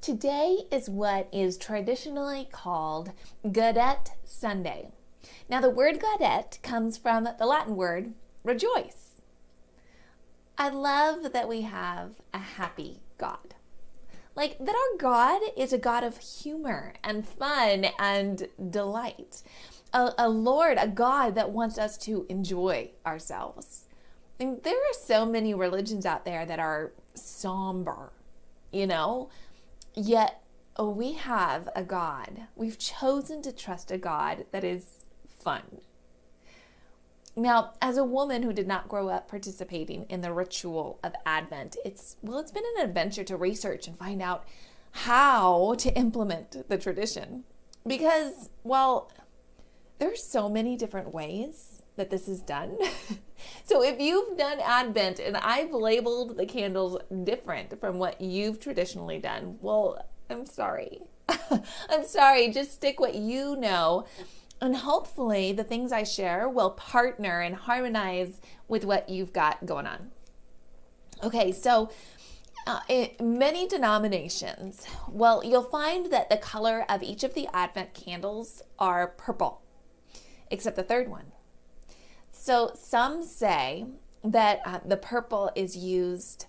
Today is what is traditionally called Gaudete Sunday. Now, the word Gaudete comes from the Latin word rejoice. I love that we have a happy God. Like that our God is a God of humor and fun and delight. A Lord, a God that wants us to enjoy ourselves. And there are so many religions out there that are somber, yet we have a God. We've chosen to trust a God that is fun. Now, as a woman who did not grow up participating in the ritual of Advent, it's been an adventure to research and find out how to implement the tradition. Because, there's so many different ways that this is done. So if you've done Advent and I've labeled the candles different from what you've traditionally done, well, I'm sorry. I'm sorry. Just stick what you know. And hopefully the things I share will partner and harmonize with what you've got going on. Okay, so in many denominations, you'll find that the color of each of the Advent candles are purple, except the third one. So some say that the purple is used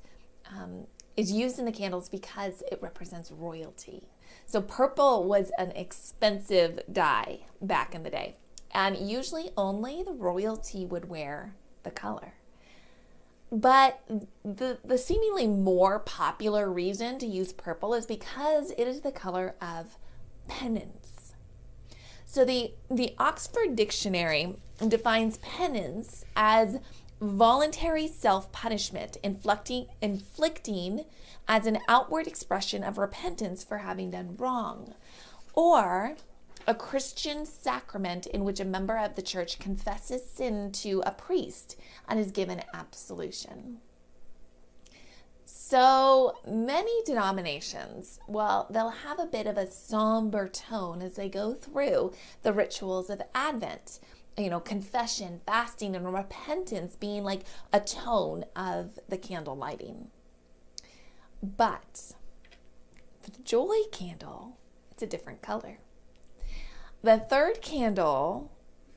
in the candles because it represents royalty. So purple was an expensive dye back in the day, and usually only the royalty would wear the color. But the seemingly more popular reason to use purple is because it is the color of penance. So the Oxford Dictionary defines penance as voluntary self-punishment, inflicting as an outward expression of repentance for having done wrong, or a Christian sacrament in which a member of the church confesses sin to a priest and is given absolution. So many denominations, they'll have a bit of a somber tone as they go through the rituals of Advent. Confession, fasting, and repentance being like a tone of the candle lighting. But the joy candle, it's a different color. The third candle,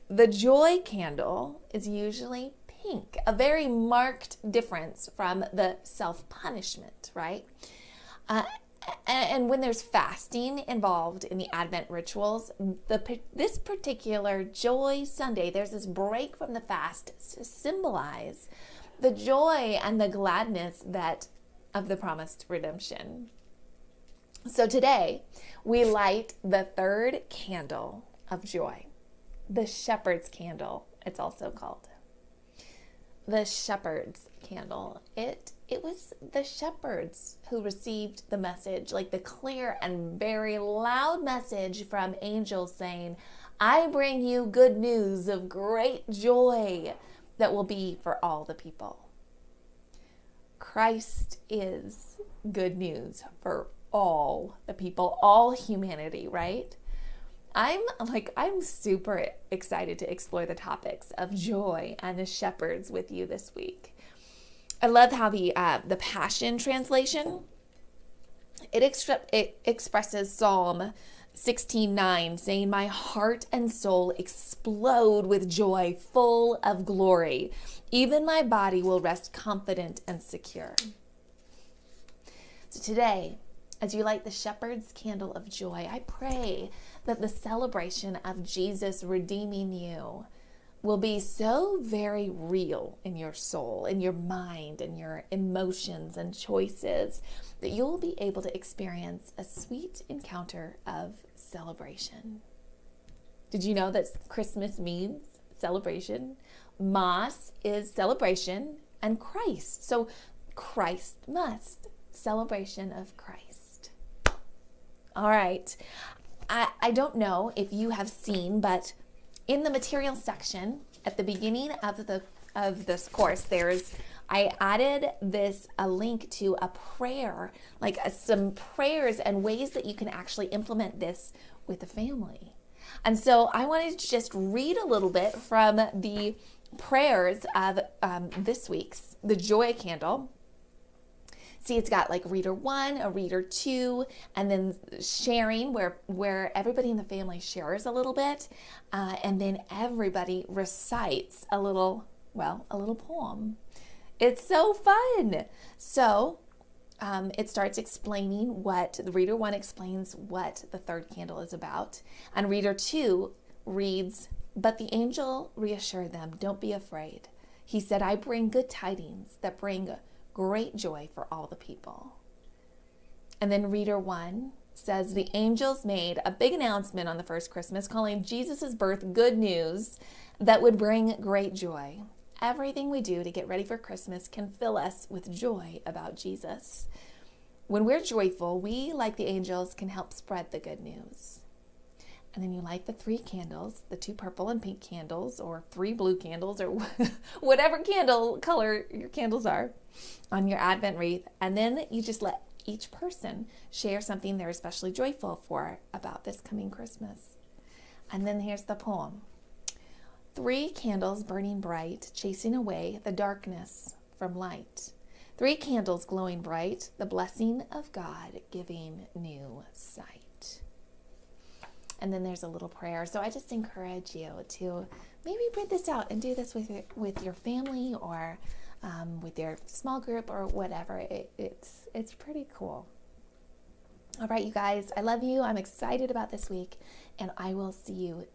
the joy candle, is usually pink, a very marked difference from the self-punishment, right? And when there's fasting involved in the Advent rituals, this particular Joy Sunday, there's this break from the fast to symbolize the joy and the gladness of the promised redemption. So today, we light the third candle of joy, the shepherd's candle, it's also called. The shepherd's candle. It was the shepherds who received the message, like the clear and very loud message from angels saying, I bring you good news of great joy that will be for all the people. Christ is good news for all the people, all humanity, right? I'm super excited to explore the topics of joy and the shepherds with you this week. I love how the Passion Translation, it expresses Psalm 16:9, saying, my heart and soul explode with joy, full of glory. Even my body will rest confident and secure. So today, as you light the shepherd's candle of joy, I pray that the celebration of Jesus redeeming you will be so very real in your soul, in your mind, and your emotions and choices that you'll be able to experience a sweet encounter of celebration. Did you know that Christmas means celebration? Mass is celebration, and Christ. So Christ must. Celebration of Christ. All right. I don't know if you have seen, but in the material section at the beginning of this course, I added a link to a prayer, some prayers and ways that you can actually implement this with the family. And so I wanted to just read a little bit from the prayers of this week's, the Joy Candle. See, it's got like reader 1, a reader 2, and then sharing where everybody in the family shares a little bit, and then everybody recites a little poem. It's so fun. So it starts explaining what the reader 1 explains what the third candle is about, and reader 2 reads, "But the angel reassured them, 'Don't be afraid. He said, I bring good tidings that bring great joy for all the people.'" And then reader 1 says, "The angels made a big announcement on the first Christmas calling Jesus' birth good news that would bring great joy. Everything we do to get ready for Christmas can fill us with joy about Jesus. When we're joyful, we, like the angels, can help spread the good news." And then you light the 3 candles, the 2 purple and pink candles, or 3 blue candles, or whatever candle color your candles are, on your Advent wreath. And then you just let each person share something they're especially joyful for about this coming Christmas. And then here's the poem. 3 candles burning bright, chasing away the darkness from light. 3 candles glowing bright, the blessing of God giving new sight. And then there's a little prayer. So I just encourage you to maybe print this out and do this with your family, or with your small group, or whatever. It's pretty cool. All right, you guys, I love you. I'm excited about this week, and I will see you